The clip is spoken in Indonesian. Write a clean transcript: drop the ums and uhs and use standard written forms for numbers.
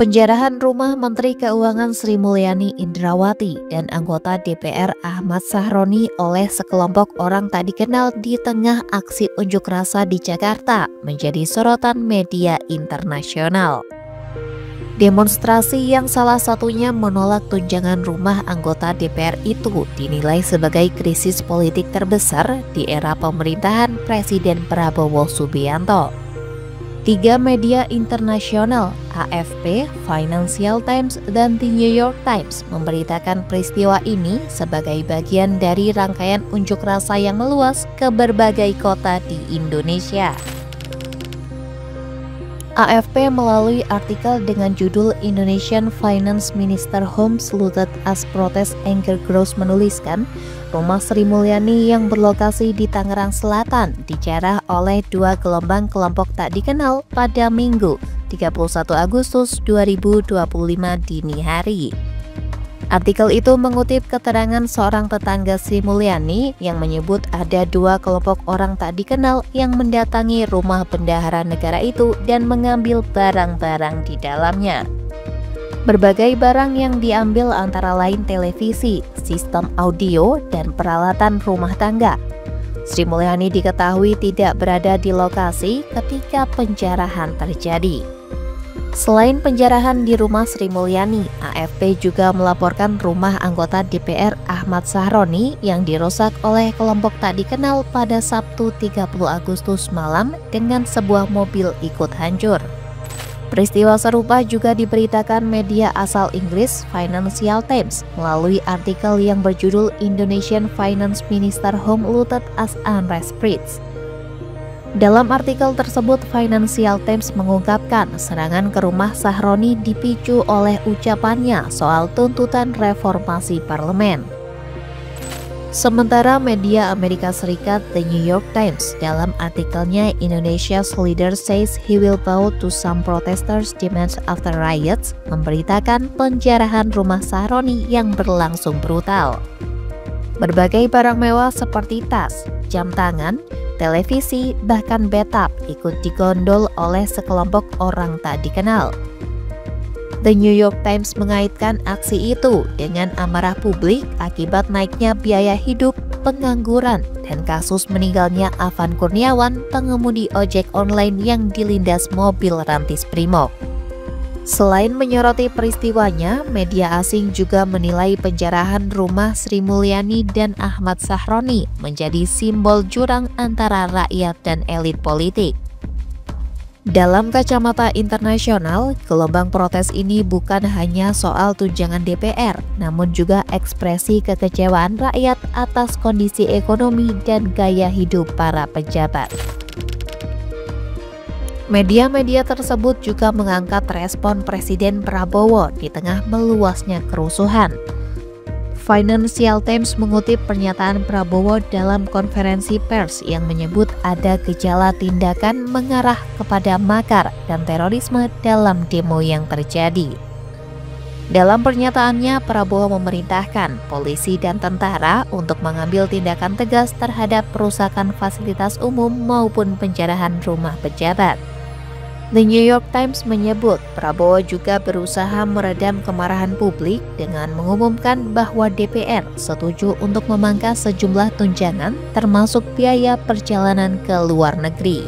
Penjarahan rumah Menteri Keuangan Sri Mulyani Indrawati dan anggota DPR Ahmad Sahroni oleh sekelompok orang tak dikenal di tengah aksi unjuk rasa di Jakarta menjadi sorotan media internasional. Demonstrasi yang salah satunya menolak tunjangan rumah anggota DPR itu dinilai sebagai krisis politik terbesar di era pemerintahan Presiden Prabowo Subianto. 3 media internasional, AFP, Financial Times, dan The New York Times memberitakan peristiwa ini sebagai bagian dari rangkaian unjuk rasa yang meluas ke berbagai kota di Indonesia. AFP melalui artikel dengan judul Indonesian Finance Minister Home Looted as Protest Anger Grows menuliskan, rumah Sri Mulyani yang berlokasi di Tangerang Selatan dijarah oleh 2 gelombang kelompok tak dikenal pada Minggu 31 Agustus 2025 dini hari. Artikel itu mengutip keterangan seorang tetangga Sri Mulyani yang menyebut ada 2 kelompok orang tak dikenal yang mendatangi rumah bendahara negara itu dan mengambil barang-barang di dalamnya. Berbagai barang yang diambil antara lain televisi, sistem audio, dan peralatan rumah tangga. Sri Mulyani diketahui tidak berada di lokasi ketika penjarahan terjadi. Selain penjarahan di rumah Sri Mulyani, AFP juga melaporkan rumah anggota DPR Ahmad Sahroni yang dirusak oleh kelompok tak dikenal pada Sabtu 30 Agustus malam dengan sebuah mobil ikut hancur. Peristiwa serupa juga diberitakan media asal Inggris Financial Times melalui artikel yang berjudul Indonesian Finance Minister Home Looted as Unrest Spreads. Dalam artikel tersebut, Financial Times mengungkapkan serangan ke rumah Sahroni dipicu oleh ucapannya soal tuntutan reformasi parlemen. Sementara media Amerika Serikat The New York Times dalam artikelnya Indonesia's leader says he will bow to some protesters' demands after riots memberitakan penjarahan rumah Sahroni yang berlangsung brutal. Berbagai barang mewah seperti tas, jam tangan, televisi, bahkan bathtub ikut digondol oleh sekelompok orang tak dikenal. The New York Times mengaitkan aksi itu dengan amarah publik akibat naiknya biaya hidup, pengangguran, dan kasus meninggalnya Afan Kurniawan, pengemudi ojek online yang dilindas mobil rantis Brimob. Selain menyoroti peristiwanya, media asing juga menilai penjarahan rumah Sri Mulyani dan Ahmad Sahroni menjadi simbol jurang antara rakyat dan elit politik. Dalam kacamata internasional, gelombang protes ini bukan hanya soal tunjangan DPR, namun juga ekspresi kekecewaan rakyat atas kondisi ekonomi dan gaya hidup para pejabat. Media-media tersebut juga mengangkat respon Presiden Prabowo di tengah meluasnya kerusuhan. Financial Times mengutip pernyataan Prabowo dalam konferensi pers yang menyebut ada gejala tindakan mengarah kepada makar dan terorisme dalam demo yang terjadi. Dalam pernyataannya, Prabowo memerintahkan polisi dan tentara untuk mengambil tindakan tegas terhadap perusakan fasilitas umum maupun penjarahan rumah pejabat. The New York Times menyebut Prabowo juga berusaha meredam kemarahan publik dengan mengumumkan bahwa DPR setuju untuk memangkas sejumlah tunjangan termasuk biaya perjalanan ke luar negeri.